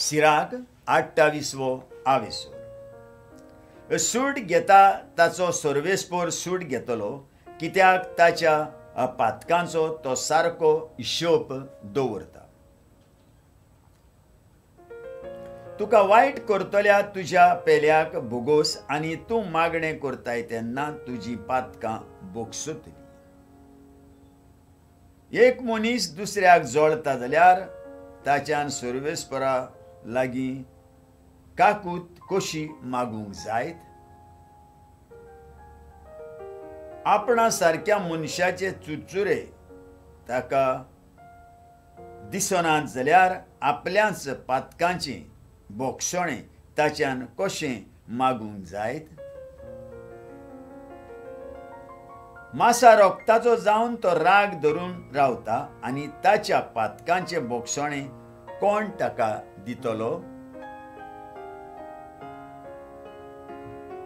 Sirach 28वो आवेसूर। सूट घेता ताचो सर्वेस्पोर सूट घेतलो, कित्याक ताच्या पातकांचो तो सारको हिशोब दवरता। तुका वायट करतल्या तुज्या पेल्याक भोगोस आनी तूं मागणें करताय तेन्ना तुजी पातकां बोगसतली। एक मनीस दुसऱ्याक जोडता जाल्यार ताच्यान सर्वेस्परा लागीं काकूत कशी मागूंक जायत? आपणा सारक्या मनशाचे चुचुरे ताका दिसनात जाल्यार आपल्याच पातकांचें बोगसणें ताच्यान कशें मागूंक जायत? मासा रोगताचो जावन तो राग धरून रावता आनी ताच्या पातकांचें बोगसणें कोण ताका दितलो?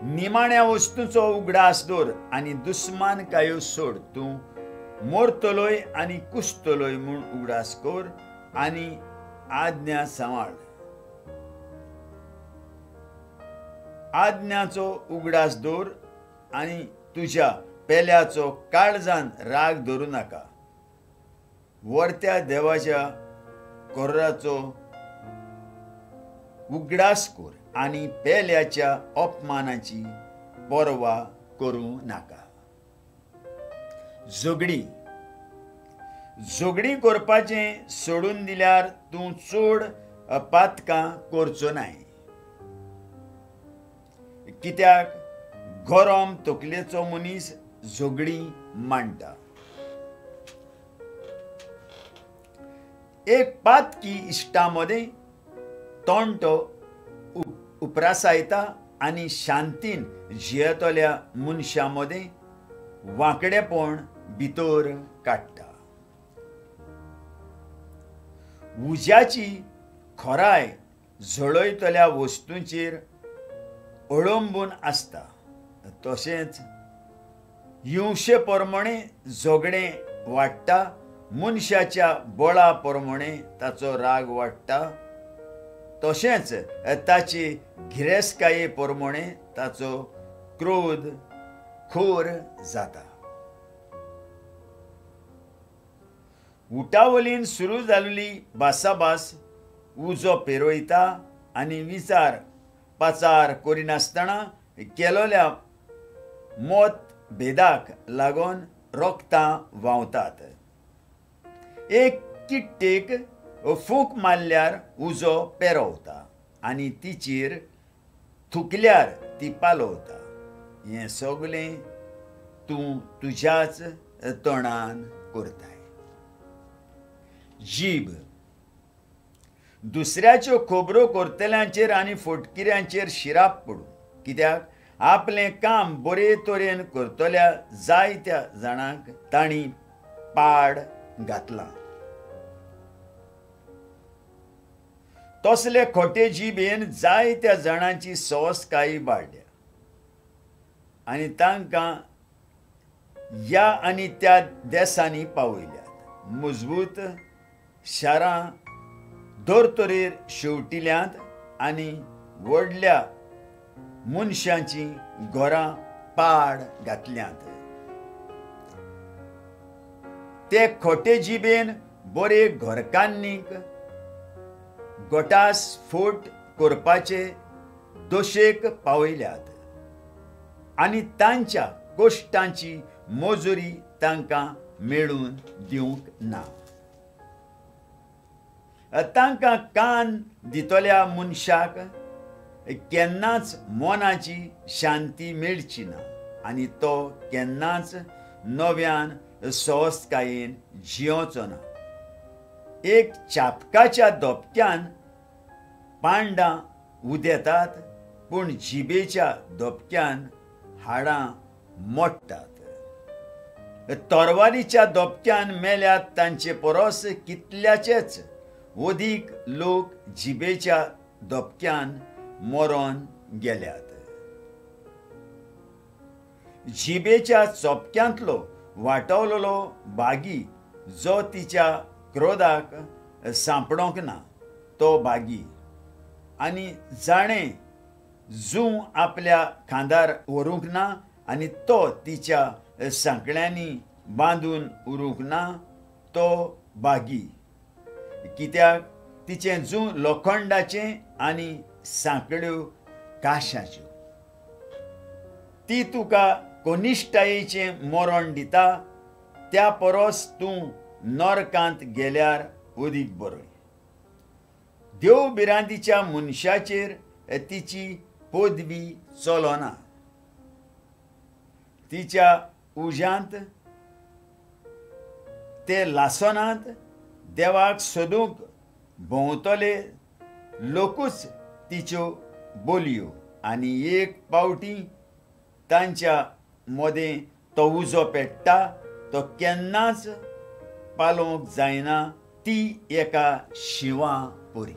निमाण्या वस्तूंचो उगडास दवर आनी दुस्मानकायो सोड। तूं मोरतलोय आनी कुसतलोय म्हूण उगडास कर आनी आज्ञा सांबाळ। आज्ञाचो उगडास दवर आनी तुज्या पेल्याचो काळजान राग धरूं नाका। वर्त्या देवाच्या कोर्राचो उगडास कर आनी पेल्याच्या अपमानाची पर्वा करूं नाका। झगडी करपाचें सोडून दिल्यार तूं चड पातकां करचो नाय, कित्याक गरम तकलेचो मनीस झगडी मांडटा। एक पातकी इश्टामदें तोंडो उपरासायता आनी शांतीन जियेतल्या मनशा मदें वांकडेपण भितर काडटा। उज्याची खोराय जळयतल्या वस्तूंचेर अवलंबून आसता, तशेंच हिंशे प्रमाणे झगडें वाडटा। मनशाच्या बळा प्रमाणे ताचो राग वाडटा, तशेंच ताची गिरेस्तकाये प्रमाणे ताचो क्रोध खोर जाता। उटावलीन सुरू जाल्ली भासाभास उजो पेरयता आनी विचार पाचार करिनासतना केलोल्या मतभेदाक लागून रोगतां व्हांवतात। एक किट्टेक फूंक मारल्यार उजो पेरवता आनी तिचेर थुकल्यार ती पालवता। हें सगळें तूं तुज्याच तोंडान करताय। जीब दुसऱ्याच्यो खबरो करतल्यांचेर आनी फटकिऱ्यांचेर शिराप पडूं, कित्याक आपलें काम बरे तरेन करतल्या जायत्या जाणांक तांणी पाड घातलां। तसले खोटे जिबेन जायत्या जाणांची सोसकायी वाडल्या आनी तांकां ह्या आनी त्या देशांनी पावयल्यात। मजबूत शारां दोरतरेर शेवटिल्यांत आनी व्हडल्या मनशांची घरां पाड घातल्यांत। ते खोटे जिबेन बरे घरकान्नीक गोटास फोट करपाचे दोशेक पावयल्यात आनी तांच्या गोश्टांची मोजुरी तांकां मेळून दिवंक ना। तांकां कान दितल्या मनशाक केन्नाच मोनाची शांती मेळची ना आनी तो केन्नाच नव्यान सोसकायेन जियोचो ना। एक चापकाच्या दोपक्यान पांडां उदेतात, पूण जिबेच्या दोपक्यान हाडां मोडटात। तोरवारीच्या दोपक्यान मेल्यात तांचे परस कितल्याचेच अदीक लोक जिबेच्या दोपक्यान मरोन गेल्यात। जिबेच्या चोपक्यांतलो वाटवलेलो बागी जो तिच्या क्रोधाक सांपडोंक ना, तो बागी आनी जाणें जूं आपल्या खांदार व्हरूंक ना आनी तो तिच्या सांकळ्यांनी बांदून उरूंक ना तो बागी, कित्याक तिचें जूं लोखंडाचें आनी सांकळ्यो काशाच्यो. ती तुका कोनिश्टायेचें मरण दिता, त्या परस तूं नरकांत गेल्यार अदीक बरय. देव बिरांतीच्या मनशाचेर तिची पदवी चलना. तिच्या उज्यांत ते लासोनांत देवाक सोदूंक भोंवतले लोकूच तिच्यो बोलयो आनी एक पावटी तांच्या मदें तो उजो पेट्टा तो केन्नाच पालोवंक जायना, ती एका शिवां परी.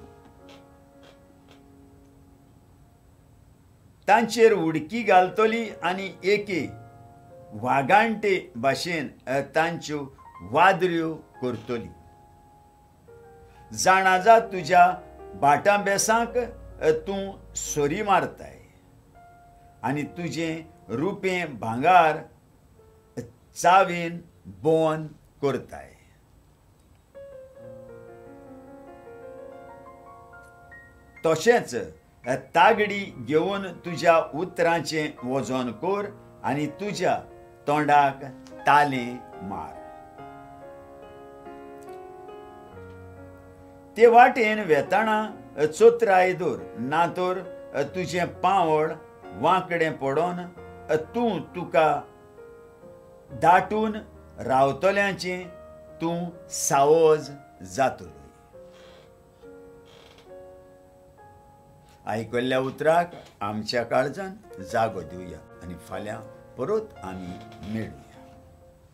तांचेर उडकी घालतली आनी एके वागांटे भाशेन तांच्यो वादळ्यो करतली. जाणाजा तुज्या भाटां बेसांक तूं सोरी मारताय आनी तुजें रुपें भांगार चावेन बोवन करताय. तशेंच तागडी घेवन तुज्या उतरांचें वजन कर आनी तुज्या तोंडाक तालें मार. ते वाटेन वेताळां चोत्राय दवर, ना तर तुजें पावड वांकडें पडोन तूं तुका दाटून रावतल्यांचें तूं सावज जातलो. आयकल्ल्या उतराक आमच्या काळजान जागो दिवया आनी फाल्यां परत आमी मेळुया.